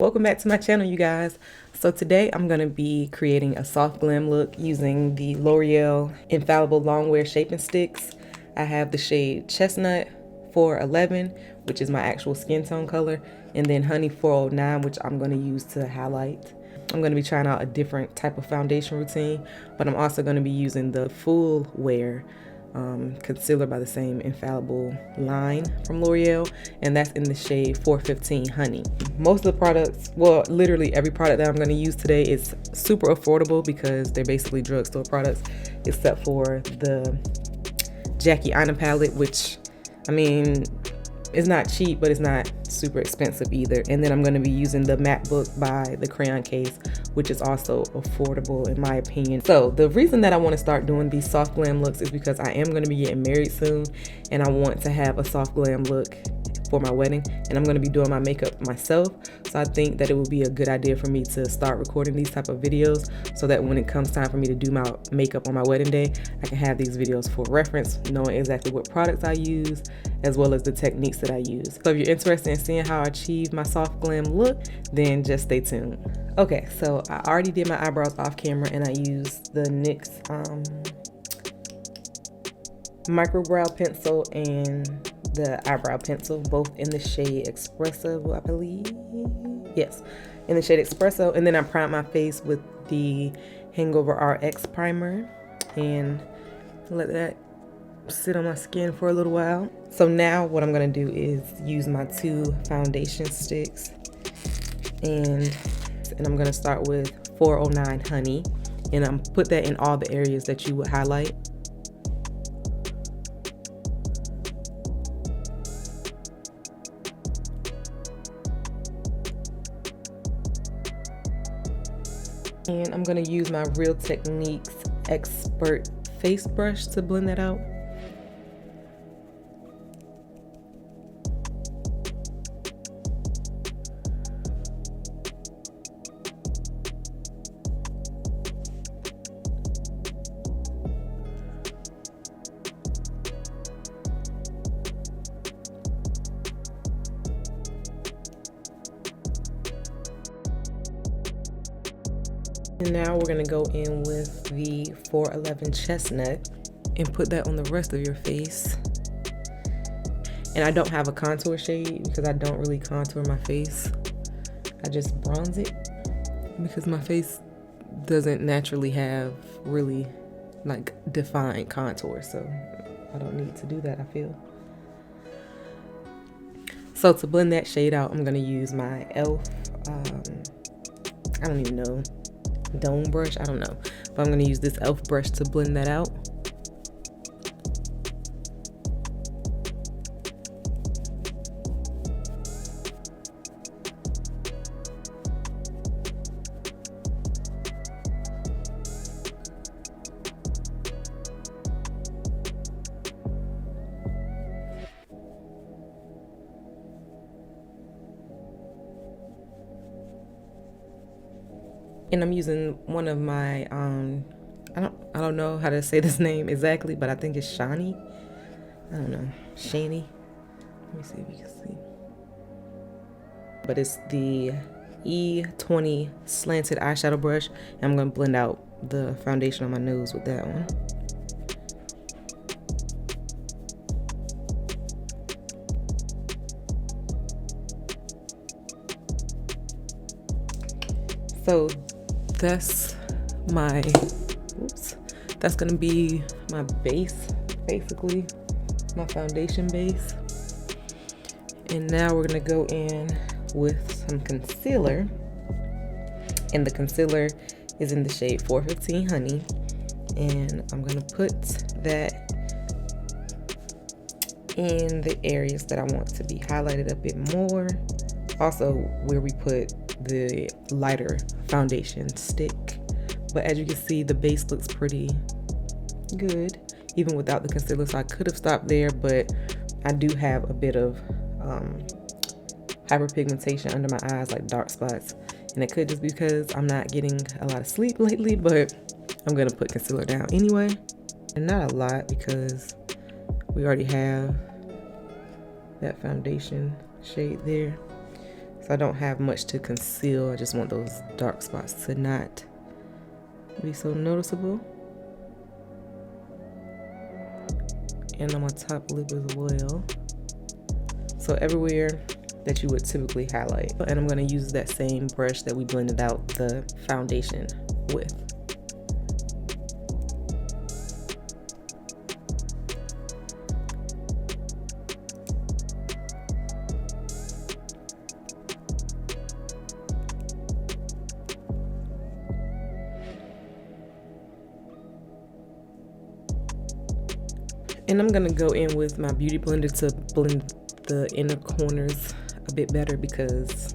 Welcome back to my channel, you guys. So today I'm going to be creating a soft glam look using the L'Oreal Infallible Longwear Shaping Sticks. I have the shade Chestnut 411, which is my actual skin tone color, and then Honey 409, which I'm going to use to highlight. I'm going to be trying out a different type of foundation routine, but I'm also going to be using the Full Wear concealer by the same Infallible line from L'Oreal, and that's in the shade 415 Honey. Most of the products, well, literally every product that I'm going to use today is super affordable because they're basically drugstore products, except for the Jackie Aina palette, which, I mean, it's not cheap, but it's not super expensive either. And then I'm going to be using the MacBook by the Crayon Case, which is also affordable in my opinion. So the reason that I want to start doing these soft glam looks is because I am going to be getting married soon, and I want to have a soft glam look for my wedding, and I'm going to be doing my makeup myself. So I think that it would be a good idea for me to start recording these type of videos so that when it comes time for me to do my makeup on my wedding day, I can have these videos for reference, knowing exactly what products I use as well as the techniques that I use. So if you're interested in seeing how I achieve my soft glam look, then just stay tuned. Okay, so I already did my eyebrows off camera, and I used the NYX micro brow pencil and the eyebrow pencil, both in the shade Espresso, I believe. Yes, in the shade Espresso. And then I primed my face with the Hangover RX primer and let that sit on my skin for a little while. So now what I'm gonna do is use my two foundation sticks, and I'm gonna start with 409 Honey, and I'm put that in all the areas that you would highlight. And I'm gonna use my Real Techniques Expert face brush to blend that out. And now we're gonna go in with the 411 Chestnut and put that on the rest of your face. And I don't have a contour shade because I don't really contour my face. I just bronze it because my face doesn't naturally have really like defined contour, so I don't need to do that, I feel. So to blend that shade out, I'm gonna use my e.l.f. I don't even know, dome brush, I don't know, but I'm going to use this e.l.f. brush to blend that out. And I'm using one of my I don't know how to say this name exactly, but I think it's Shani. I don't know, Shani. Let me see if you can see. But it's the E20 slanted eyeshadow brush, and I'm gonna blend out the foundation on my nose with that one. So that's my, that's gonna be my base, basically, my foundation base. And now we're gonna go in with some concealer, and the concealer is in the shade 415 Honey, and I'm gonna put that in the areas that I want to be highlighted a bit more, also where we put the lighter foundation stick. But as you can see, the base looks pretty good even without the concealer, so I could have stopped there, but I do have a bit of hyperpigmentation under my eyes, like dark spots, and it could just be because I'm not getting a lot of sleep lately, but I'm gonna put concealer down anyway, and not a lot because we already have that foundation shade there. So I don't have much to conceal. I just want those dark spots to not be so noticeable. And on my top lip as well. So everywhere that you would typically highlight. And I'm gonna use that same brush that we blended out the foundation with. And I'm gonna go in with my beauty blender to blend the inner corners a bit better because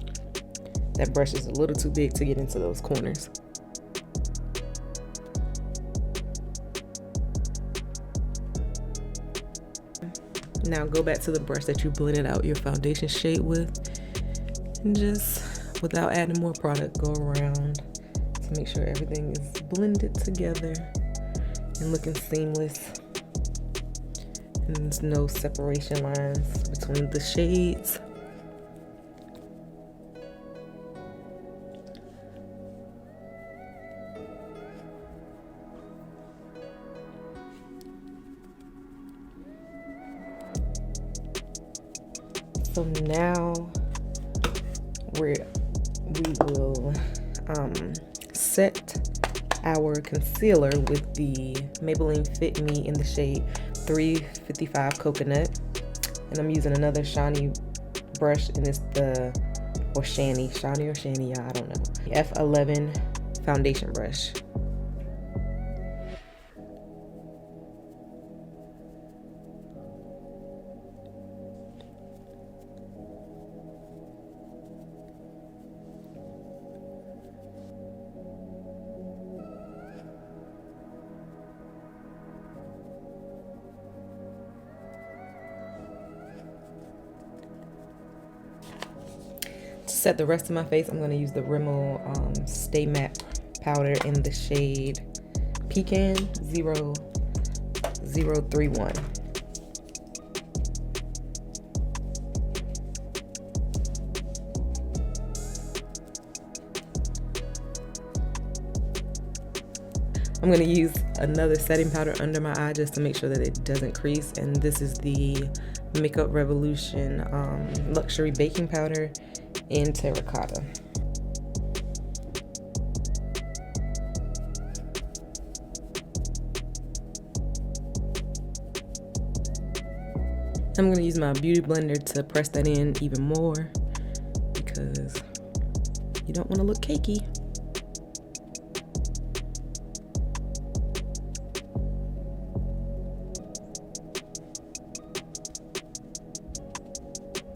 that brush is a little too big to get into those corners. Now go back to the brush that you blended out your foundation shade with, and just, without adding more product, go around to make sure everything is blended together and looking seamless. And there's no separation lines between the shades. So now we will set our concealer with the Maybelline Fit Me in the shade 355 Coconut, and I'm using another shiny brush, and it's the shiny, yeah, I don't know, F11 foundation brush. To set the rest of my face, I'm going to use the Rimmel Stay Matte powder in the shade Pecan 0031. I'm going to use another setting powder under my eye just to make sure that it doesn't crease, and this is the Makeup Revolution Luxury Baking Powder in Terracotta. I'm going to use my beauty blender to press that in even more because you don't want to look cakey.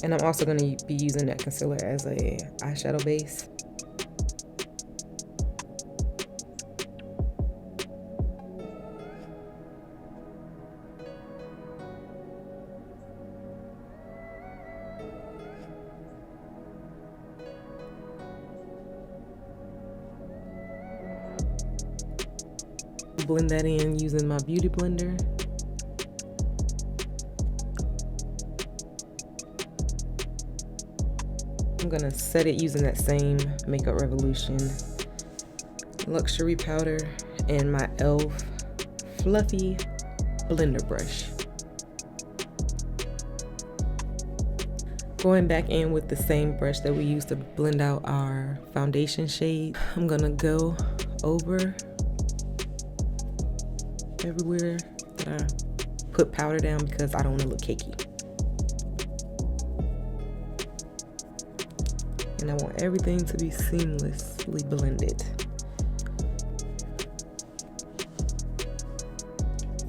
And I'm also going to be using that concealer as a eyeshadow base. Blend that in using my beauty blender. I'm gonna set it using that same Makeup Revolution luxury powder and my e.l.f. fluffy blender brush. Going back in with the same brush that we used to blend out our foundation shade, I'm gonna go over everywhere that I put powder down because I don't want to look cakey. And I want everything to be seamlessly blended.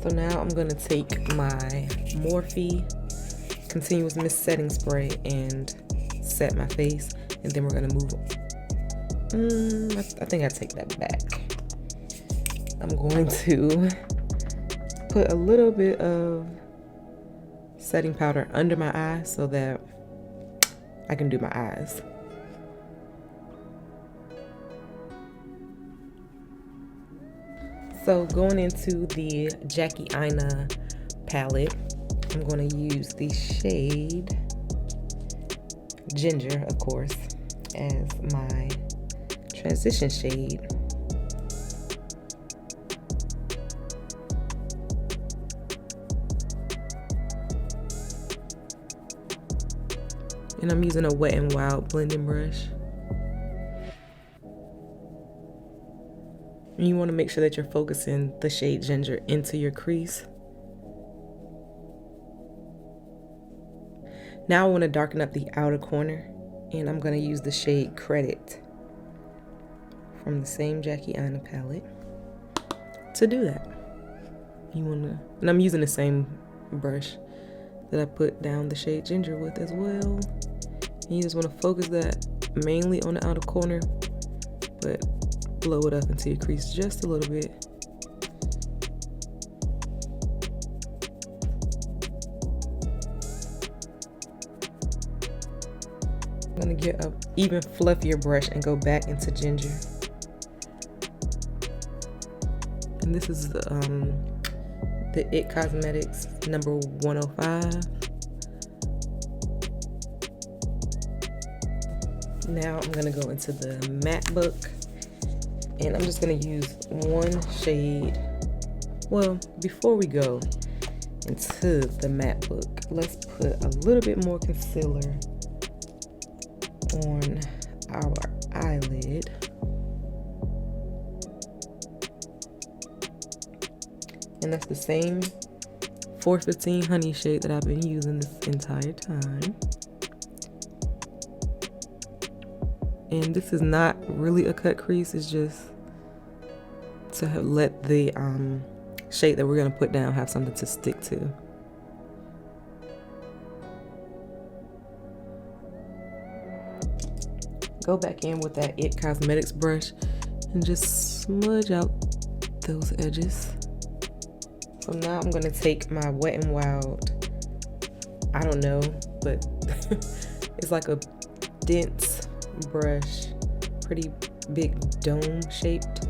So now I'm gonna take my Morphe Continuous Mist Setting Spray and set my face, and then we're gonna move. I think I take that back. I'm going to put a little bit of setting powder under my eye so that I can do my eyes. So going into the Jackie Aina palette, I'm going to use the shade Ginger, of course. as my transition shade. And I'm using a Wet n Wild blending brush. And you want to make sure that you're focusing the shade Ginger into your crease. Now I want to darken up the outer corner, and I'm going to use the shade Credit from the same Jackie Aina palette to do that. And I'm using the same brush that I put down the shade Ginger with as well. And you just want to focus that mainly on the outer corner, but blow it up into your crease just a little bit. I'm gonna get an even fluffier brush and go back into Ginger. And this is the It Cosmetics number 105. Now I'm gonna go into the matte book, and I'm just gonna use one shade. Well, before we go into the matte book, let's put a little bit more concealer on our eyelid. And that's the same 415 Honey shade that I've been using this entire time. And this is not really a cut crease, it's just to let the shade that we're gonna put down have something to stick to. Go back in with that It Cosmetics brush and just smudge out those edges. So now I'm gonna take my Wet n Wild, I don't know, but it's like a dense brush, pretty big dome shaped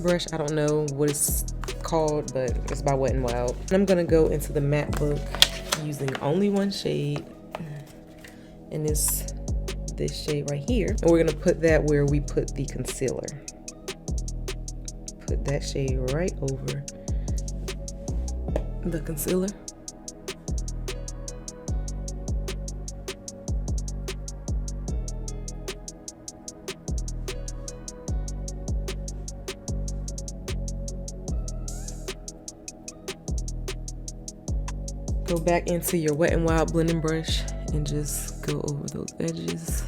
brush. I don't know what it's called, but it's by Wet n Wild. And I'm gonna go into the matte book using only one shade, and it's this shade right here. And we're gonna put that where we put the concealer. Put that shade right over the concealer. Go back into your Wet n Wild blending brush and just go over those edges.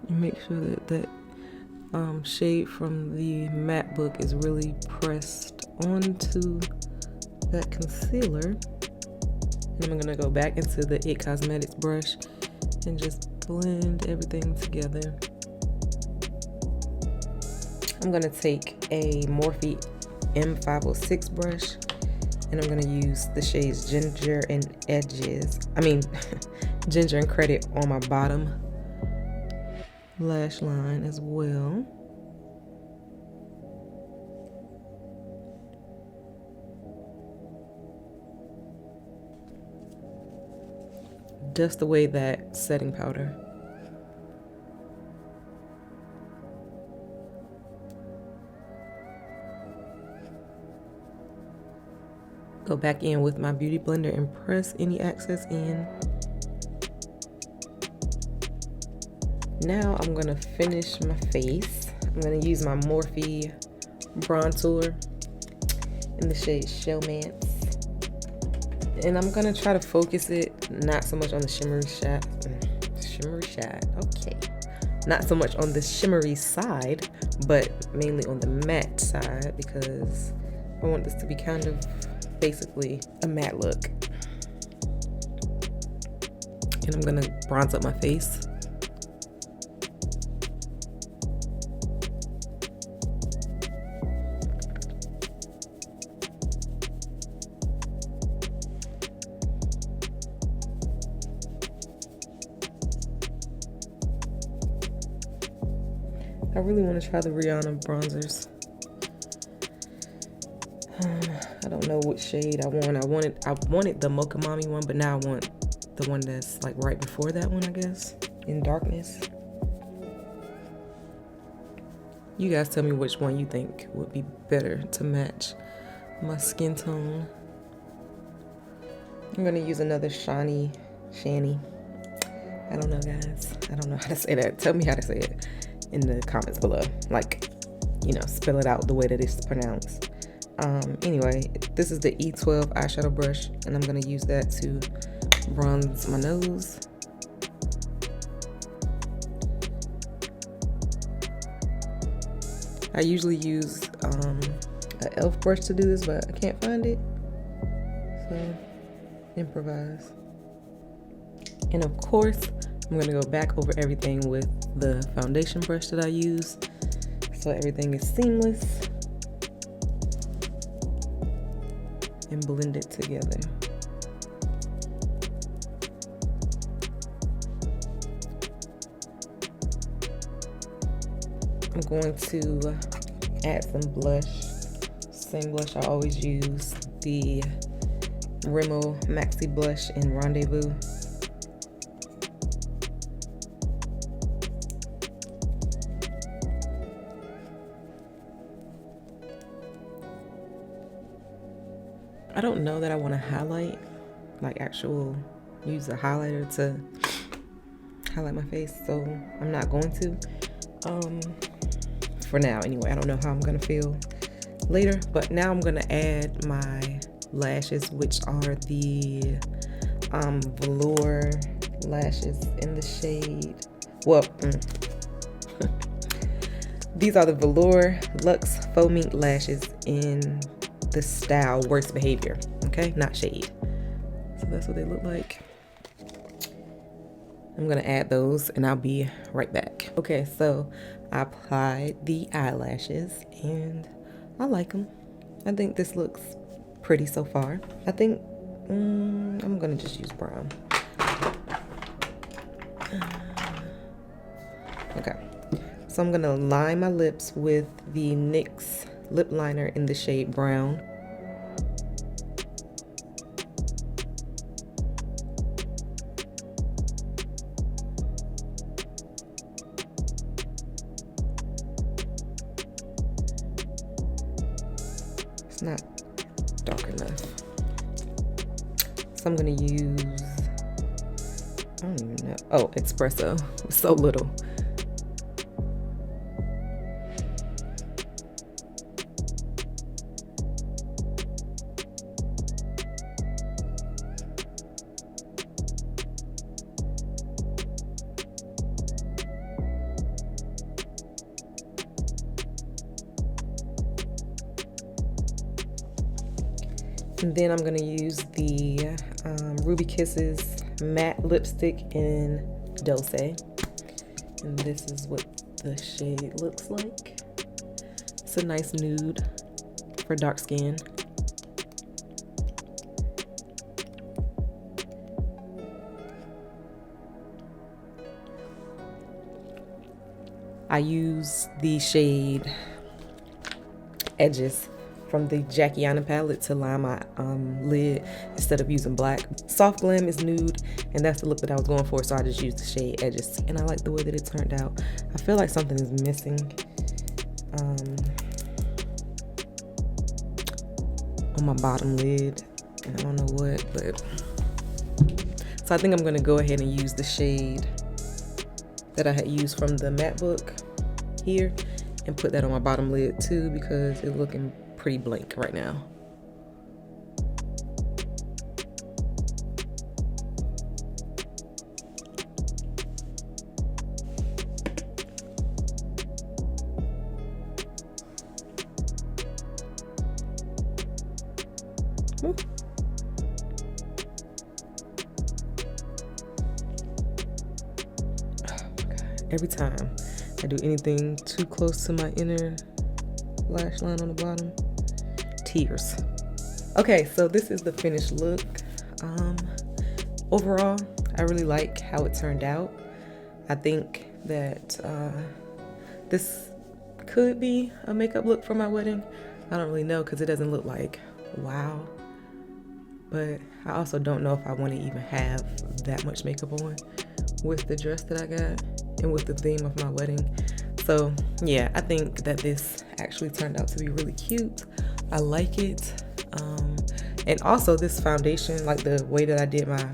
And make sure that that shade from the matte book is really pressed onto that concealer. And I'm gonna go back into the It Cosmetics brush and just blend everything together. I'm gonna take a Morphe M506 brush, and I'm gonna use the shades Ginger and Ginger and Credit on my bottom lash line as well. Dust away that setting powder. Go back in with my beauty blender and press any excess in. Now I'm gonna finish my face. I'm gonna use my Morphe bronzer in the shade Showmance. And I'm gonna try to focus it not so much on the shimmery shade, okay. Not so much on the shimmery side, but mainly on the matte side, because I want this to be kind of basically a matte look. And I'm gonna bronze up my face. I really want to try the Rihanna bronzers. I don't know which shade I want. I wanted the Mocha Mommy one, but now I want the one that's like right before that one, I guess, in darkness. You guys tell me which one you think would be better to match my skin tone. I'm gonna use another shiny. I don't know, guys. I don't know how to say that. Tell me how to say it in the comments below. Like, you know, spell it out the way that it's pronounced. Anyway, this is the E12 eyeshadow brush, and I'm gonna use that to bronze my nose. I usually use an e.l.f. brush to do this, but I can't find it, so improvise. And of course, I'm gonna go back over everything with the foundation brush that I use, so everything is seamless, and blend it together. I'm going to add some blush. Same blush I always use, the Rimmel Maxi Blush in Rendezvous. I don't know that I want to highlight, like use a highlighter to highlight my face, so I'm not going to. For now anyway. I don't know how I'm gonna feel later, but now I'm gonna add my lashes, which are the velour lashes in the shade, these are the velour Luxe Faux Mink lashes in the style Worst Behavior, okay, not shade. So that's what they look like. I'm gonna add those and I'll be right back. Okay, so I applied the eyelashes and I like them. I think this looks pretty so far. I think I'm gonna just use brown. Okay, so I'm gonna line my lips with the NYX lip liner in the shade brown. It's not dark enough, so I'm gonna use, I don't even know, oh, espresso. It's so little. And then I'm gonna use the Ruby Kisses matte lipstick in Dulce. And this is what the shade looks like. It's a nice nude for dark skin. I use the shade Edges from the Jackiana palette to line my lid instead of using black. Soft Glam is nude, and that's the look that I was going for, so I just used the shade Edges, and I like the way that it turned out. I feel like something is missing on my bottom lid, and I don't know what, but so I think I'm gonna go ahead and use the shade that I had used from the matte book here and put that on my bottom lid too, because it's looking pretty blank right now. Ooh. Oh my God. Every time I do anything too close to my inner lash line on the bottom, tears. Okay, so this is the finished look. Overall, I really like how it turned out. I think that this could be a makeup look for my wedding. I don't really know because it doesn't look like wow. But I also don't know if I want to even have that much makeup on with the dress that I got and with the theme of my wedding. So yeah, I think that this actually turned out to be really cute. I like it. And also this foundation, like the way that I did my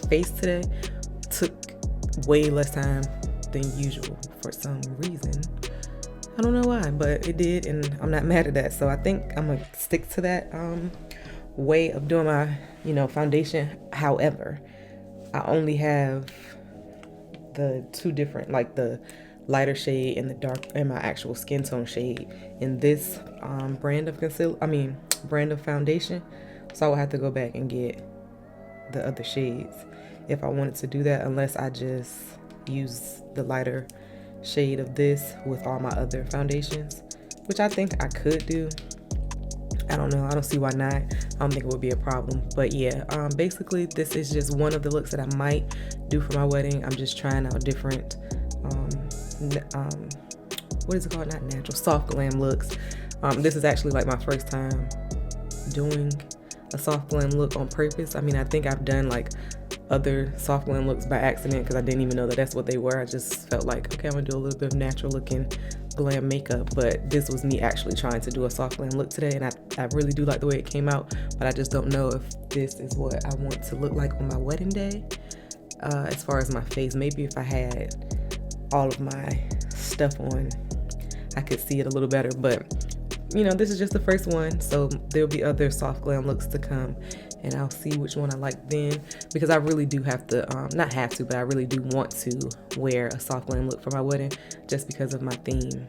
face today, took way less time than usual for some reason. I don't know why, but it did, and I'm not mad at that. So I think I'm gonna stick to that way of doing my, foundation. However, I only have the two different, like the lighter shade and the dark and my actual skin tone shade in this brand of foundation. So I will have to go back and get the other shades if I wanted to do that, unless I just use the lighter shade of this with all my other foundations, which I think I could do. I don't know. I don't see why not. I don't think it would be a problem. But yeah, basically this is just one of the looks that I might do for my wedding. I'm just trying out different what is it called? Not natural, soft glam looks. This is actually like my first time doing a soft glam look on purpose. I mean, I think I've done like other soft glam looks by accident because I didn't even know that that's what they were. I just felt like, okay, I'm gonna do a little bit of natural looking glam makeup, but this was me actually trying to do a soft glam look today, and I really do like the way it came out, but I just don't know if this is what I want to look like on my wedding day. As far as my face, maybe if I had all of my stuff on, I could see it a little better, but this is just the first one, so there'll be other soft glam looks to come, and I'll see which one I like then, because I really do have to, not have to, but I really do want to wear a soft glam look for my wedding, just because of my theme,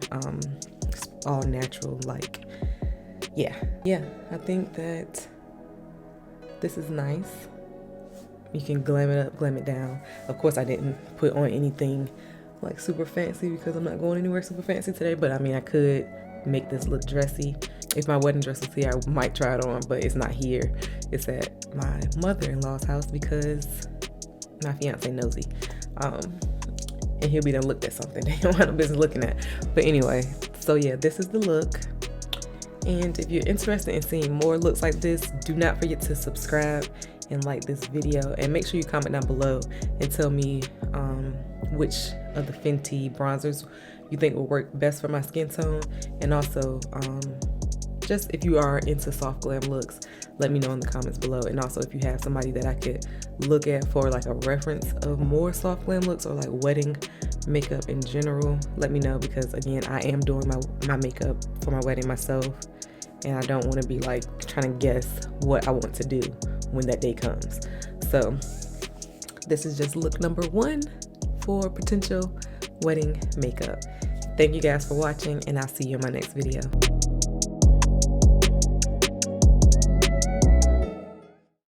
all natural, like, yeah, I think that this is nice. You can glam it up, glam it down. Of course, I didn't put on anything like super fancy because I'm not going anywhere super fancy today, but I mean, I could make this look dressy. If my wedding dress was here, I might try it on, but it's not here. It's at my mother-in-law's house because my fiance nosy. And he'll be done looked at something they don't have no business looking at. But anyway, so yeah, this is the look. And if you're interested in seeing more looks like this, do not forget to subscribe and like this video, and make sure you comment down below and tell me which of the Fenty bronzers you think will work best for my skin tone. And also just if you are into soft glam looks, let me know in the comments below. And also if you have somebody that I could look at for like a reference of more soft glam looks or like wedding makeup in general, let me know, because again, I am doing my makeup for my wedding myself, and I don't want to be like trying to guess what I want to do when that day comes. So this is just look number 1 for potential wedding makeup. Thank you guys for watching, and I'll see you in my next video.